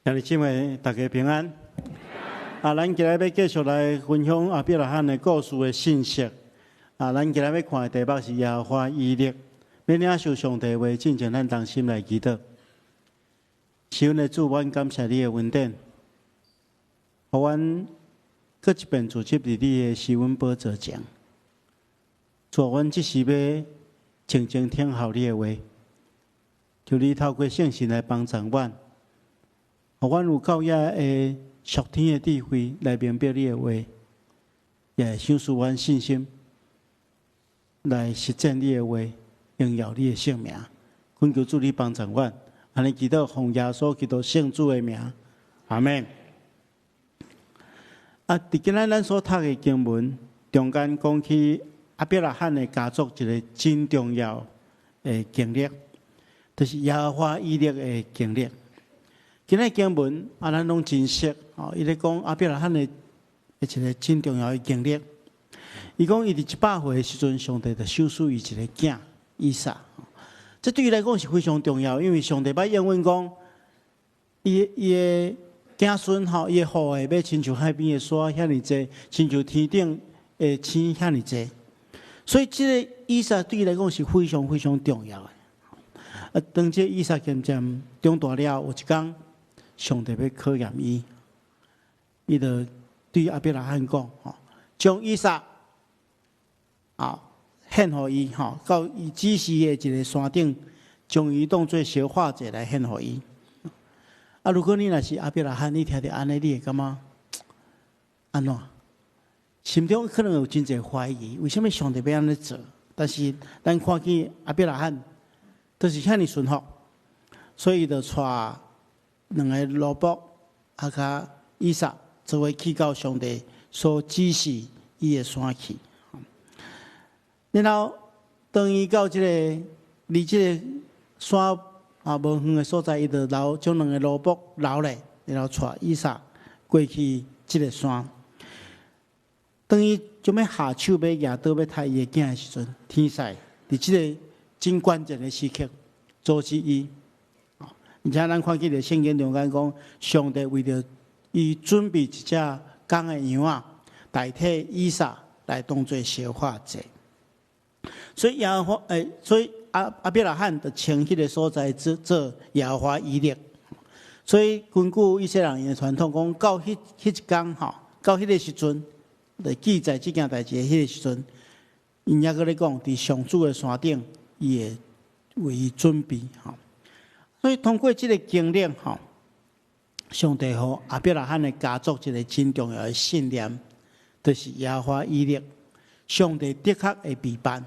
兄弟姊妹，大家平安。咱今日要继续来分享亚伯拉罕的故事的信息。咱今日要看的题目是耶和华以勒，要领受上帝话，进前咱同心来祈祷。求的主，阮感谢你的恩典，互阮搁一遍聚集伫你的施恩宝座前。主，阮即时要静静听候你的话，求你透过圣神来帮助阮。互阮有够也会属天的智慧来明白你的话，也会享受阮信心来实践你的话，荣耀你的圣名。恳求主你帮助阮，安尼祈祷奉耶稣基督圣主的名，阿门。伫今仔咱所读的经文中间讲起亚伯拉罕的家族一个真重要的经历，就是耶和华以勒的经历。今仔经文咱拢真熟伊咧讲亚伯拉罕的一个真重要的经历。伊讲伊伫100岁的时阵，上帝就收赐伊一个囝以撒。这对伊来讲是非常重要，因为上帝捌应允讲，伊的子孙伊的后裔要亲像海边的沙遐尼济，亲像天顶的星遐尼济。所以这个以撒对伊来讲是非常非常重要的。当这以撒渐渐长大了，有一天上帝要考验伊，伊就对亚伯拉罕讲：将以撒献予伊，到伊指示的一个山顶，将伊当作烧化者来献予伊。如果你若是亚伯拉罕，你听到安尼，你会感觉安怎？心中可能有真侪怀疑，为什么上帝要安尼做？但是咱看见亚伯拉罕都是遐尼顺服，所以就带两个萝卜甲以撒作为去到上帝所指示伊的山去。然后当伊到离这个山无远的所在，伊就将两个萝卜留咧，然后带以撒过去这个山。当伊准备下手要举刀要杀伊的囝的时阵，天使伫这个真关键的时刻阻止伊。而且咱看见的圣经中间讲，上帝为着伊准备一只公的羊代替以撒来当作烧化者。所以亚伯拉罕就称迄个所在做耶和华以勒。所以根据以色列人的传统讲，到迄一天到迄个时阵，来记载这件代志的迄个时阵，因也搁咧讲，伫上主的山顶，伊会为伊准备所以通过这个经历上帝和亚伯拉罕的家族一个真重要的信念，就是耶和华以勒，上帝的确会陪伴。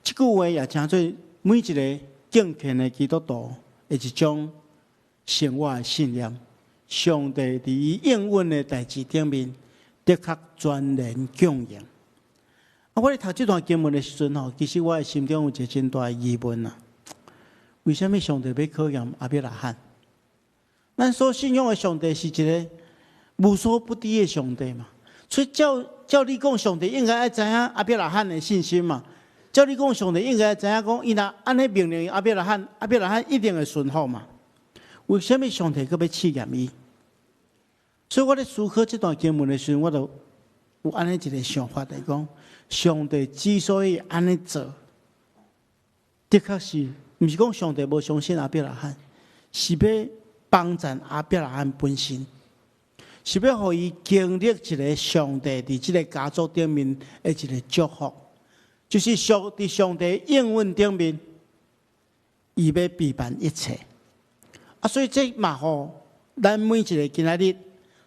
这句话也成做每一个敬虔的基督徒的一种生活的信念。上帝伫伊应允的代志顶面，的确全然供应。我咧读这段经文的时阵其实我的心中有一个真大的疑问为什么上帝要考验亚伯拉罕？咱所信仰的上帝是一个无所不知的上帝嘛？所以照你讲，上帝应该要知影亚伯拉罕的信心嘛？照你讲，上帝应该知影讲，伊若安尼命令亚伯拉罕，亚伯拉罕一定会顺服嘛？为什么上帝搁要试验伊？所以我咧思考这段经文的时候，我就有安尼一个想法来讲，上帝之所以安尼做，的确是毋是讲上帝无相信亚伯拉罕，是要帮助亚伯拉罕本身，是要互伊经历一个上帝伫这个家族顶面的一个祝福。就是伫上帝应允顶面，伊要陪伴一切。所以这嘛互咱每一个今仔日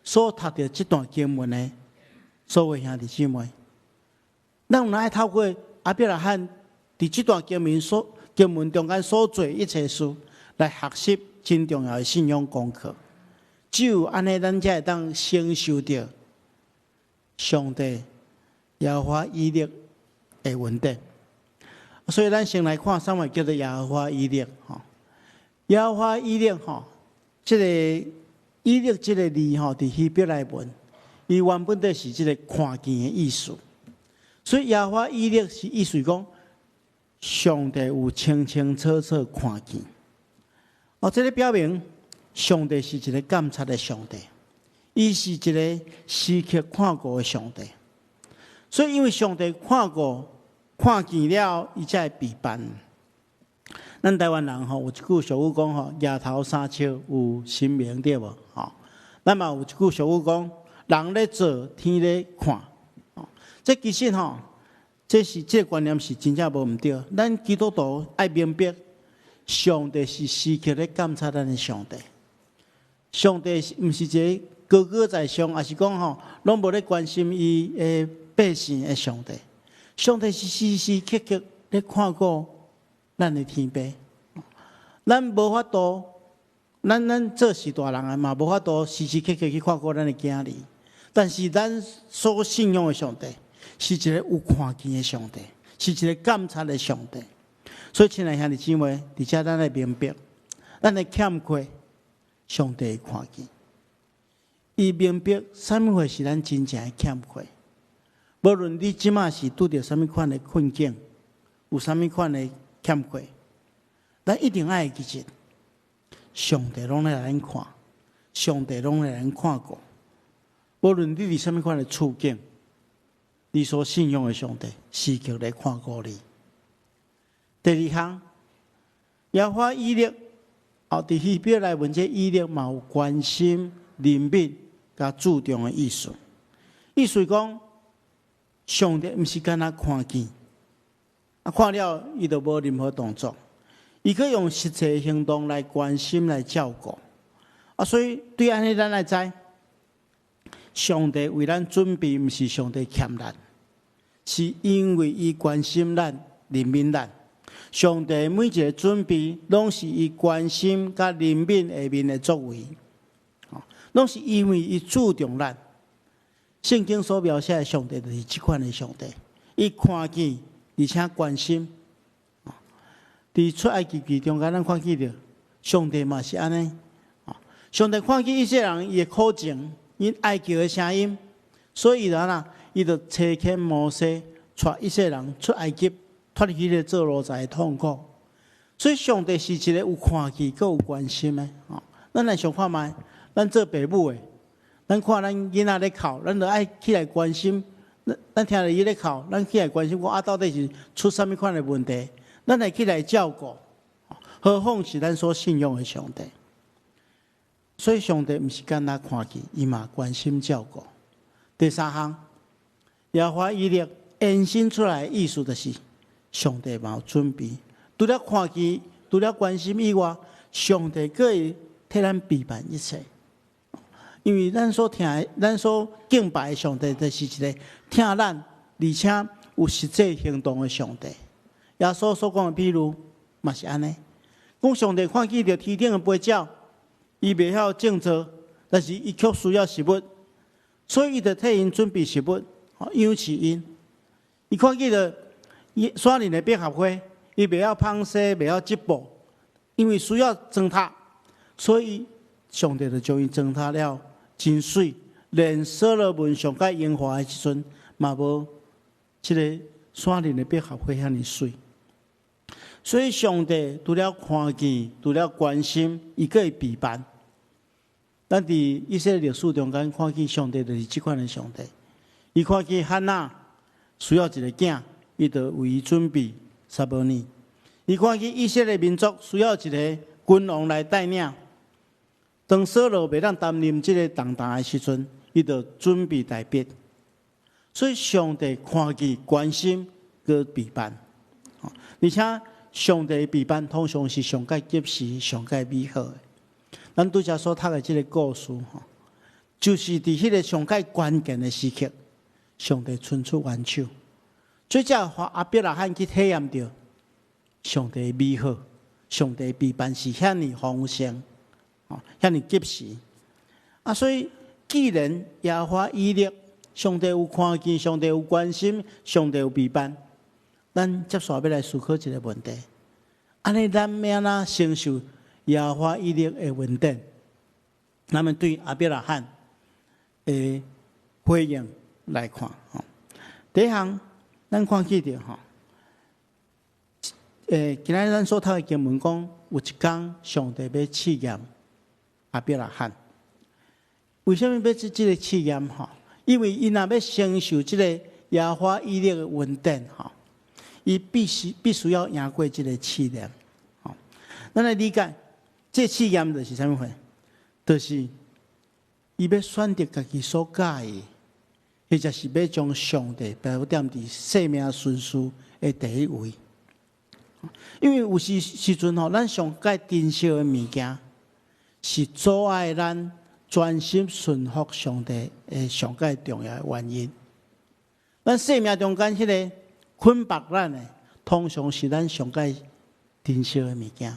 所读到这段经文的所有兄弟姊妹，咱有爱透过亚伯拉罕伫这段经文中间所做一切事，来学习真重要的信仰功课。只有安尼，咱才会当承受着上帝耶和华以勒的稳定。所以咱先来看什么叫做耶和华以勒耶和华以勒这个以勒这个字伫希伯来文，伊原本就是这个看见的意思。所以耶和华以勒是意思讲，上帝有清清楚楚看见。这个表明上帝是一个监察的上帝，伊是一个时刻看顾的上帝。所以，因为上帝看顾、看见了，伊才会备办。咱台湾人吼有一句俗语讲吼，夜头三笑有神明，对无？吼，咱嘛有一句俗语讲，人咧做，天咧看。这其实吼，这个观念是真正无毋对。咱基督徒爱明白，上帝是时刻咧监察咱的上帝。上帝毋是一个高高在上，也是讲吼，拢无咧关心伊的百姓的上帝。上帝是时时刻刻咧看顾咱的天父。咱无法度，咱做是大人啊嘛，无法度时时刻刻去看顾咱的囝儿。但是咱所信仰的上帝，是一个有看见的上帝，是一个监察的上帝。所以，亲爱兄弟姊妹，而且咱来明白，咱的欠缺，上帝会看见。伊明白什么会是咱真正的欠缺。无论你即马是拄着什么款的困境，有什么款的欠缺，咱一定爱记住，上帝拢来咱看，上帝拢来咱看顾。无论你伫什么款的处境，你所信仰的上帝时刻来看顾你。第二项，耶和华以勒，伫希伯来文这以勒嘛有关心、怜悯、甲注重的意思。意思讲，上帝毋是干那看见，看了伊就无任何动作，伊可以用实际的行动来关心、来照顾。所以对安尼咱来知。上帝为咱准备，毋是上帝欠咱，是因为伊关心咱、怜悯咱。上帝每一个准备，拢是伊关心甲怜悯下面的作为，拢是因为伊注重咱。圣经所描写的上帝就是这款的上帝，伊看见而且关心。伫出埃及记中间，咱看见着上帝嘛是安尼。上帝看见以色列人伊的苦情。因哀求的声音，所以伊就差遣摩西，带以色列人出埃及，脱离迄个做奴才的痛苦。所以上帝是一个有看见、佮有关心的。咱来想看觅，咱做父母的，咱看咱囡仔咧哭，咱就爱起来关心。咱听着伊咧哭，咱起来关心，讲到底是出什么款的问题，咱来起来照顾。何况是咱所信仰的上帝。所以上帝毋是干那看见，伊嘛关心照顾。第三项，耶和华以勒延伸出来的意思就是，上帝嘛有准备，除了看见、除了关心以外，上帝可以替咱备办一切。因为咱所敬拜的上帝，就是一个听咱而且有实际行动的上帝。耶稣所讲的比如嘛是安尼，讲上帝看见着天顶的飞鸟。伊袂晓种植，但是伊却需要食物，所以伊就替因准备食物，养饲因。伊看见着山林的百合花，伊袂晓芳西，袂晓织布，因为需要糟蹋，所以上帝就将伊糟蹋了，真水。连所罗门上界荣华的时阵，嘛无这个山林的百合花遐尼水。所以上帝除了看见，除了关心，伊可以备办。咱伫以色列历史中间看见上帝就是这款的上帝。伊看见汉娜需要一个囝，伊就为伊准备撒母耳。伊看见以色列民族需要一个君王来带领。当扫罗袂当担任这个重担的时阵，伊就准备大笔。所以上帝看见、关心，佮备办，而且。上帝备办通常是上界及时、上界美好的。咱拄则所读的这个故事，就是伫迄个上界关键的时刻，上帝伸出援手，所以才互亚伯拉罕去体验到上帝的美好。上帝备办是遐尼丰盛，遐尼及时。所以既然耶和华以勒，上帝有看见，上帝有关心，上帝有备办。咱接下要来思考一个问题：安尼咱要安怎承受耶和华以勒的恩典？咱们对亚伯拉罕的回应来看，第一项，咱看见着今仔咱所读的经文讲，有一天上帝要试验阿伯拉罕。为什么要做这个试验？哈，因为伊若要承受这个亚华伊力的稳定，哈，伊必须要赢过这个试验。好，咱来理解，这试验就是啥物货？就是伊要选择家己所喜的，或者是要将上帝摆踮伫生命顺序的第一位。因为有时阵吼，咱上界珍惜的物件，是阻碍咱专心顺服上帝的上界重要的原因。咱生命中间迄个捆绑咱的，通常是咱上界珍惜的物件。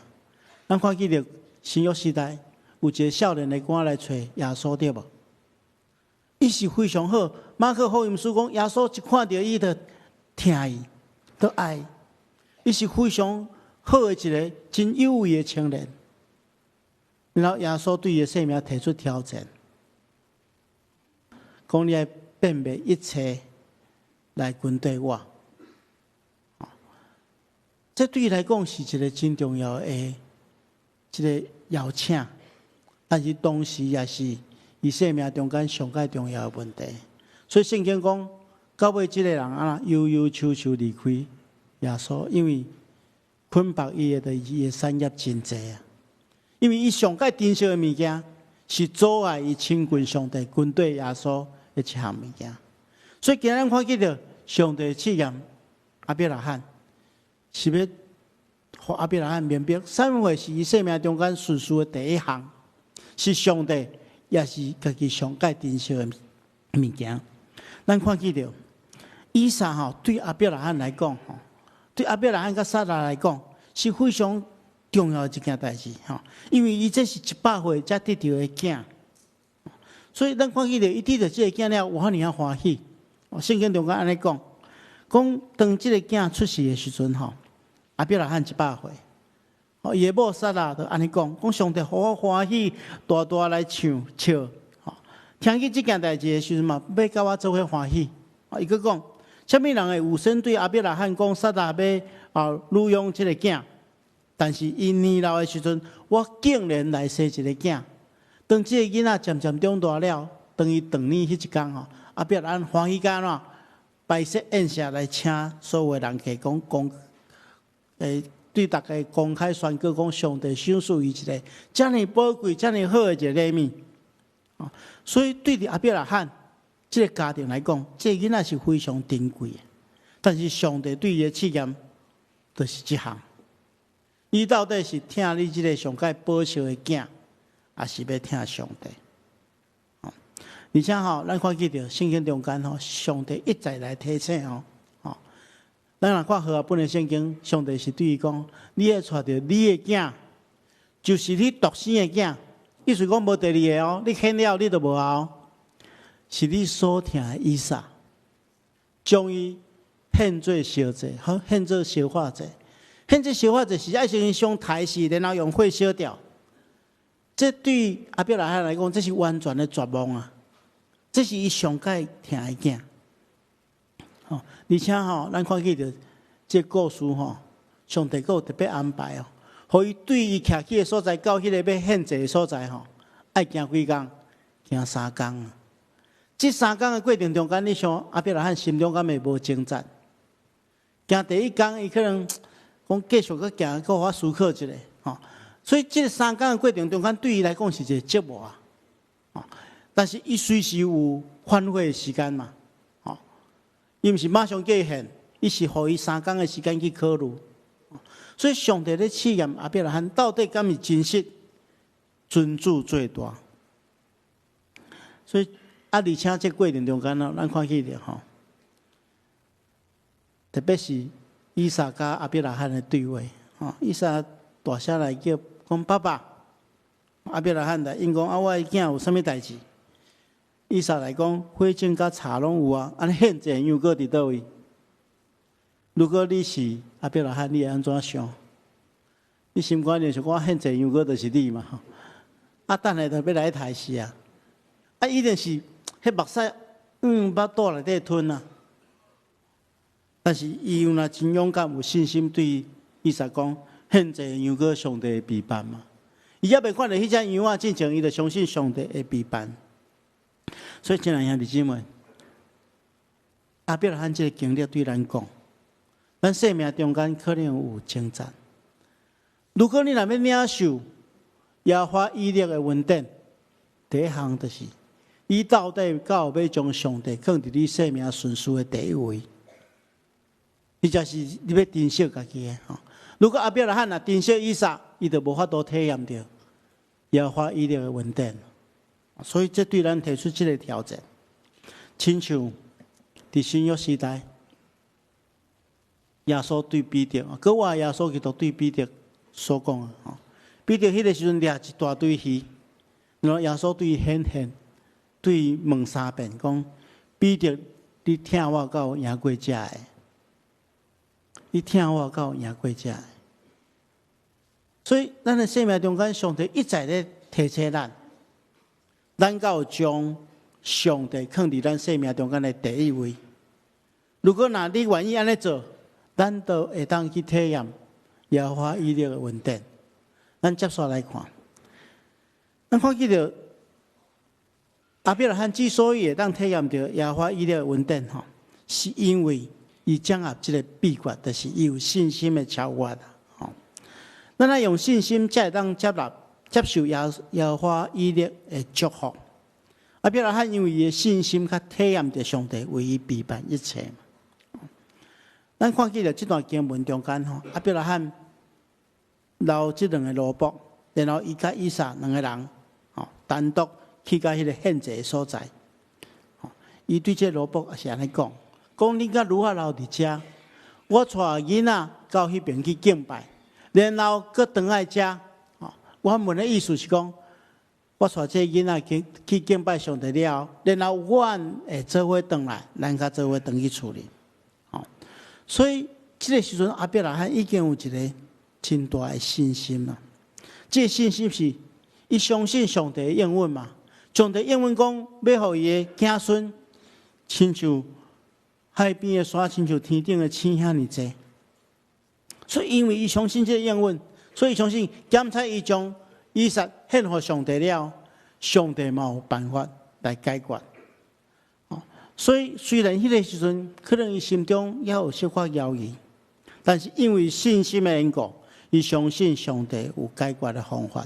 咱看记着新约时代有一个少年的官来找耶稣，对无？伊是非常好。马可福音书讲，耶稣一看到伊就疼伊，就爱伊。伊是非常好的一个真有为的青年。然后耶稣对伊的生命提出挑战，讲你要辨别一切来跟对我。这对伊来讲是一个真重要的一个邀请，但是同时也是伊生命中间上界重要的问题。所以圣经讲，到尾这个人啊，忧忧愁愁离开耶稣，因为捆绑伊的伊的产业真济啊。因为伊上界珍惜的物件，是阻碍伊亲近上帝、跟对耶稣的一项物件。所以今日咱看见到上帝试验阿伯拉罕，是要互阿伯拉罕明白，啥物事是伊生命中间顺序的第一项，是上帝，也是家己上界珍惜的物件。咱看见到以撒吼，对阿伯拉罕来讲吼，对阿伯拉罕甲撒拉来讲，是非常重要的一件代志吼，因为伊这是100岁才得到的囝，所以咱看见着伊得到这个囝了，有遐尼啊欢喜。圣经中间安尼讲，当这个囝出世的时阵吼，阿伯拉罕100岁，伊的某撒拉就安尼讲上帝互我欢喜，大大来唱笑。听见这件代志的时阵嘛，要甲我做伙欢喜。伊佫讲，什么人会有心对阿伯拉罕讲，撒拉要乳养这个囝？但是伊年老的时阵，我竟然来生一个囝。当这个囡仔渐渐长大了，当伊长年迄一天吼，阿伯拉罕欢喜干哪？摆设宴席来请所有人客讲，对大家公开宣告讲，上帝赏赐伊一个遮尔宝贵、遮尔好的一个礼物。所以对阿伯拉罕这个家庭来讲，这个囡仔是非常珍贵的。但是上帝对伊的试验，就是这项。伊到底是听你这个上界保守的囝，还是要听上帝？而且吼，咱看见着圣经中间吼，上帝一再来提醒吼，咱若看和合本的圣经，上帝是对伊讲：你要带着你的囝，就是你独生的囝。意思讲无第二个哦，你献了你就无后，是你所听的以撒，将伊献做烧祭，好献做烧化祭。献这烧化祭是爱先上台时，然后用火烧掉。这对阿伯拉罕来讲，这是完全的绝望啊！这是伊上界听的囝。而且咱看见着这故事上帝佫有特别安排哦。互伊对伊徛起的所在，到迄个要献祭的所在爱行几工？行3工啊！这3工的过程中间，你想阿伯拉罕心中敢会无挣扎？行第1工，伊可能讲继续佫行，佫我思考一下所以这3工的过程中间，对伊来讲是一个折磨啊！但是伊随时有反悔的时间嘛伊毋是马上叫伊献，伊是互伊3工的时间去考虑。所以上帝咧试验阿伯拉罕到底敢是真实尊主最大。所以而且这过程中间咱看见着特别是以撒甲阿伯拉罕的对话以撒大声来叫讲爸爸，阿伯拉罕来因讲我的囝有啥物代志？以撒来讲火种甲柴拢有啊，安尼献祭样搁伫倒位？如果你是阿伯拉罕，你会安怎想？你心肝里想讲献祭样搁就是你嘛？等下就要来台时啊！一定是迄目屎巴肚内底吞啊！但是伊有真勇敢、有信心对以撒讲，献祭样搁上帝的备办嘛？伊还未看到迄只羊仔进前，伊就相信上帝会陪伴。所以，亲爱兄弟姊妹，阿伯拉罕这个经历对咱讲，咱生命中间可能有征战。如果你若要领受耶和华以色列的稳定，第一项就是，伊到底到要将上帝放伫你生命顺序的第一位，伊就是你要珍惜家己的吼。如果阿伯拉罕若珍惜以撒，伊就无法度体验到耶和华以色列的稳定。所以这对咱提出这个挑战，亲像伫新约时代，耶稣对彼得，搁话耶稣基督对彼得所讲啊，彼得迄个时阵掠一大堆鱼，然后耶稣对伊显现，对伊问三遍，讲彼得，你听我到赢过这的，你听我到赢过这的。所以，咱的生命中间，上帝一再咧提醒咱，咱要将上帝放伫咱生命中间的第一位。如果若你愿意安尼做，咱就会当去体验耶和华以色列的稳定。咱接续来看，咱看见到阿伯拉罕之所以会当体验到耶和华以色列的稳定，吼，是因为伊掌握这个秘诀，就是伊有信心的超越啦。咱爱用信心才会当接受耶和华以色列的祝福。阿伯拉罕因为伊的信心，较体验着上帝为伊陪伴一切。咱看见了这段经文中间，吼，阿伯拉罕留这两个萝卜，然后伊甲以撒两个人，吼，单独去到迄个献祭的所在。伊对这萝卜也是安尼讲，讲你甲如何留伫遮，我带囡仔到迄边去敬拜。然后搁回来遮，我问的意思是讲，我带这囡仔去敬拜上帝了，然后阮会做伙回来，咱甲做伙回去处理。所以这个时阵，阿伯拉罕已经有一个真大的信心了。这个信心是，伊相信上帝的应允嘛。上帝应允讲，要互伊的子孙，亲像海边的沙，亲像天顶的星遐尼济。所以，因为伊相信这个应允，所以相信检查伊将以撒献给上帝了，上帝嘛有办法来解决。所以，虽然迄个时阵可能伊心中也有小可犹豫，但是因为信心的缘故，伊相信上帝有解决的方法。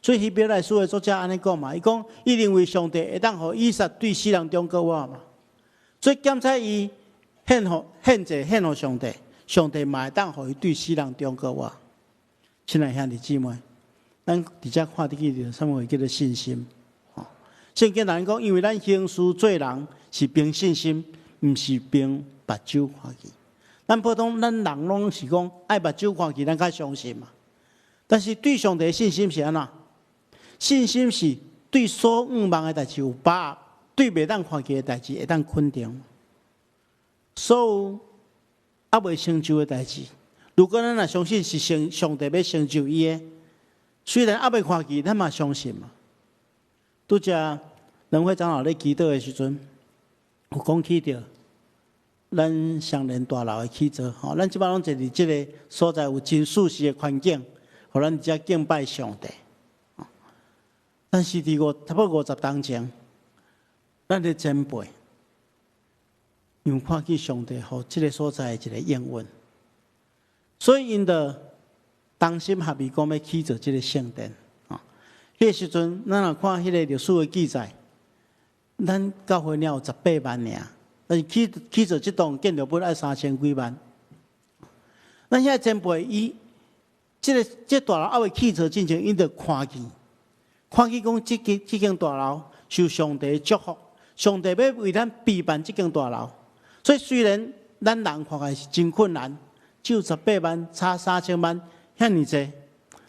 所以，希伯来书的作者安尼讲嘛，伊讲伊认为上帝会当互以撒对死人中国我嘛，所以检查伊献祭献给上帝。上帝嘛会当互伊对死人中国我，亲爱兄弟姊妹，咱伫遮看得见什么叫做信心？圣经人讲，因为咱行事做人是凭信心，毋是凭目睭看见。咱普通咱人拢是讲爱目睭看见，咱较相信嘛。但是对上帝的信心是安怎？信心是对所仰望的代志有把握，对袂当看见的代志会当肯定。所有还未成就的代志，如果咱若相信是上帝要成就伊的，虽然还未看见，咱嘛相信嘛。拄则两位长老咧祈祷的时阵，有讲起着咱上联大楼的起座，吼，咱即摆拢坐伫即个所在有真舒适的环境，互咱伫遮敬拜上帝。但是伫差不多50当前，咱的前辈。因看见上帝和这个所在的一个应允，所以因的同心合意讲要起造这个圣殿。迄个时阵，咱若看迄个历史的记载，咱教会了有18万尔，但是起造这栋建筑物要3000几万。咱现在前辈伊这大楼还未起造之前，因着看见讲这间大楼受上帝的祝福，上帝要为咱陪伴这间大楼。所以虽然咱人看来是真困难，只有18万差3000万遐尼济，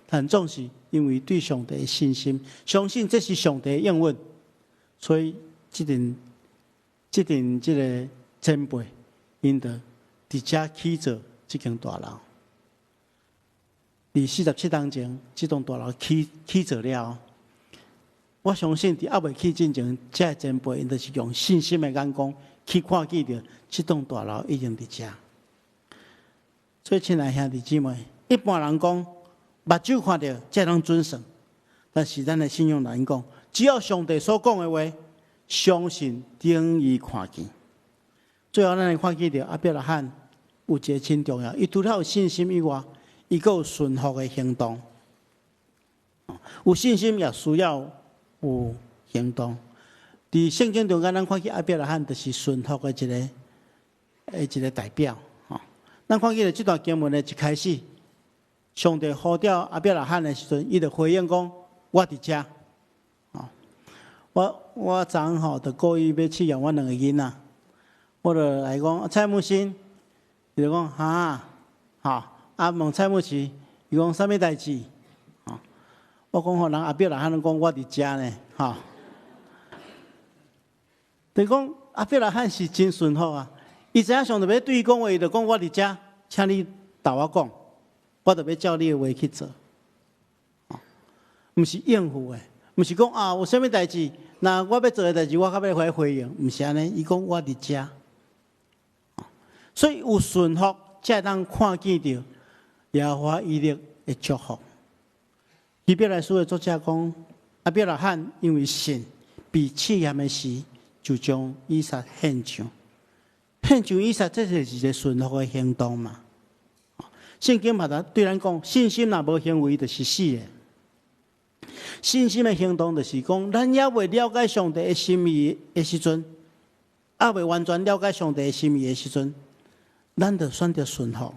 但总是因为对上帝的信心，相信这是上帝的应允，所以这个前辈因得伫遮起造这间大楼。伫47当前，这栋大楼起造了，我相信伫还未起之前，这前辈因就是用信心的眼光。去看见着这栋大楼已经伫遮，所以亲爱兄弟姊妹，一般人讲目睭看到才能准算，但是咱的信仰来讲，只要上帝所讲的话，相信等于看见。最后，咱来看见到亚伯拉罕有一个真重要，伊除了有信心以外，伊阁有顺服的行动。有信心也需要有行动。伫圣经中间，咱看见亚伯拉罕就是顺服的一个代表。咱看见了这段经文的一开始，上帝呼召亚伯拉罕的时阵，伊就回应讲：“我伫遮。”我昨昏就故意要试验我2个囡仔，我就来讲蔡木星，伊就讲问蔡木奇，伊讲啥物代志？我讲人亚伯拉罕讲我伫遮呢，就讲亚伯拉罕是真顺服啊！伊知影上帝要对伊讲话，伊就讲我伫遮，请你同我讲，我就要照你的话去做。毋是应付的，毋是讲有啥物代志，那我要做的代志，我较要回应，毋是安尼。伊讲我伫遮，所以有顺服，才能看见到耶和华以勒的祝福。希伯来书的作者讲，亚伯拉罕因为信，被试验的时，就将以撒献上。献上以撒，这就是一个顺服的行动嘛。圣经嘛，对咱讲，信心若无行为，就是死的。信心的行动，就是讲，咱也未了解上帝的心意的时阵，也未完全了解上帝的心意的时阵，咱就选择顺服。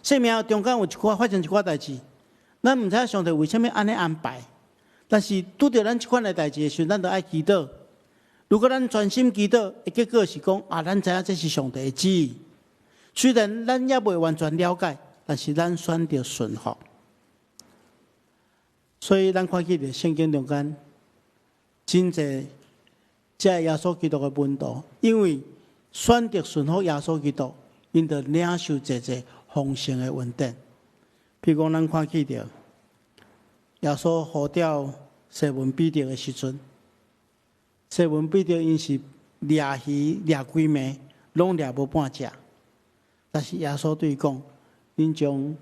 生命中间有发生一寡代志，咱毋知影上帝为什么安尼安排，但是拄着咱这款的代志的时候，咱就爱祈祷。如果咱专心祈祷，结果是讲咱知影这是上帝的旨意。虽然咱也未完全了解，但是咱选择顺服。所以咱看见伫圣经中间，真侪这耶稣基督的门徒，因为选择顺服耶稣基督，因着领受这丰盛的恩典。譬如讲，咱看见着耶稣呼召西门彼得的时阵，西门彼得因是掠鱼掠几暝，拢掠无半只，但是耶稣对伊讲：“恁将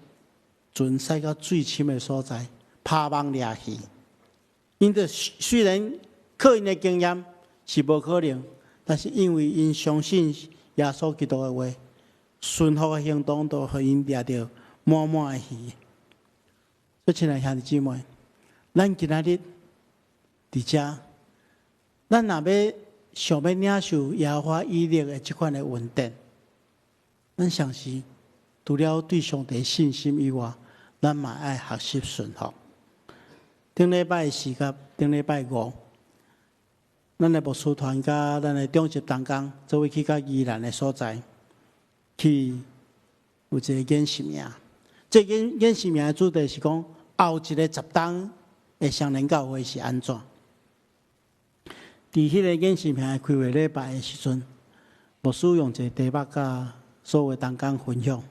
船驶到最深的所在。”拍网掠鱼，因着虽然靠因的经验是无可能，但是因为因相信耶稣基督的话，顺服的行动，都互因掠到满满的鱼。所以，亲爱兄弟姊妹，咱今仔日伫遮，咱若要想要领受耶和华以勒的这款的恩典，咱上时除了对上帝信心以外，咱嘛爱学习顺服。顶礼拜4甲顶礼拜5，咱的牧师团甲咱的中级同工做伙去到宜兰的所在，去有一个演习营。这演习营的主题是讲后一个10冬的双年教会是安怎？伫迄个演习营的开会礼拜的时阵，牧师用一个题目甲所有同工分享。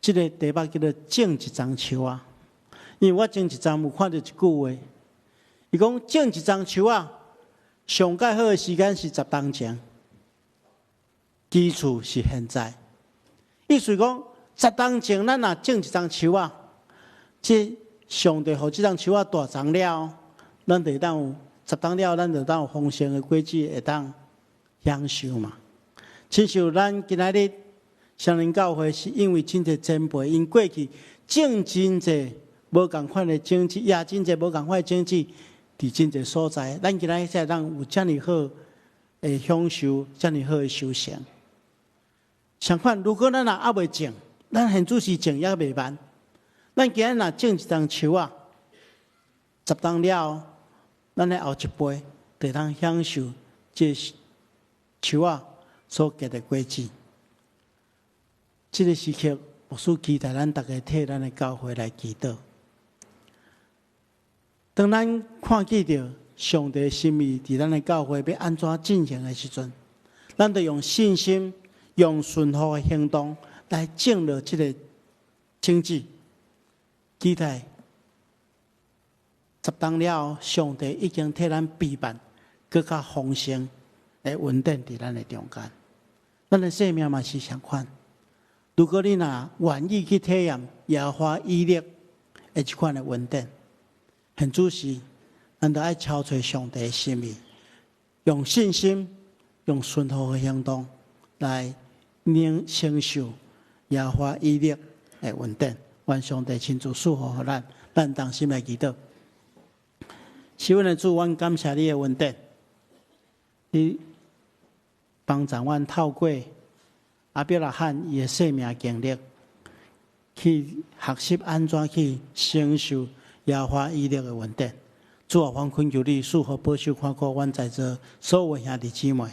这个题目叫做“种一丛树啊”。因为我前一阵有看到一句话，伊讲种一丛树啊，上介好的时间是10冬前，基础是现在。意思讲10冬前咱若种一丛树啊，这上帝互这丛树啊大长了，咱就当有10冬了，咱就当有丰盛的果子会当享受嘛。亲像咱今仔日双年教会，是因为真侪前辈因过去种真侪。无共款的经济，也真侪无共款的经济，伫真侪所在，咱今仔才当有遮尔好的享受，遮尔好的修行。相反，如果咱也未种，咱现主时种也未完。咱今仔若种一丛树啊，10冬了，咱的后一辈就当享受这树啊所结的果子。这个时刻，牧师期待咱大家替咱的教会来祈祷。当咱看见到上帝的心意伫咱的教会要安怎进行的时阵，咱就用信心、用顺服的行动来建立这个经济，期待10冬了，上帝已经替咱备办更较丰盛的稳定伫咱的中间。咱的生命嘛是相款。如果你若愿意去体验耶和华以勒的这款的稳定，很仔细，咱都爱敲找上帝的心意，用信心、用顺服的行动来承受耶和华以色列的稳定。愿上帝亲自赐福给咱同心来祈祷。是阮的主，阮感谢你的稳定，你帮助阮透过亚伯拉罕伊的生命经历，去学习安怎去承受耶和华以色列的稳定。主啊，阮恳求你赐福保守看顾阮在座所有兄弟姊妹，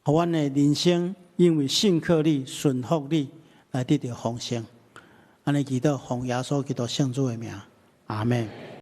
互阮的人生因为信靠你、顺服你来得到丰盛。安尼祈祷，奉耶稣基督圣主的名，阿门。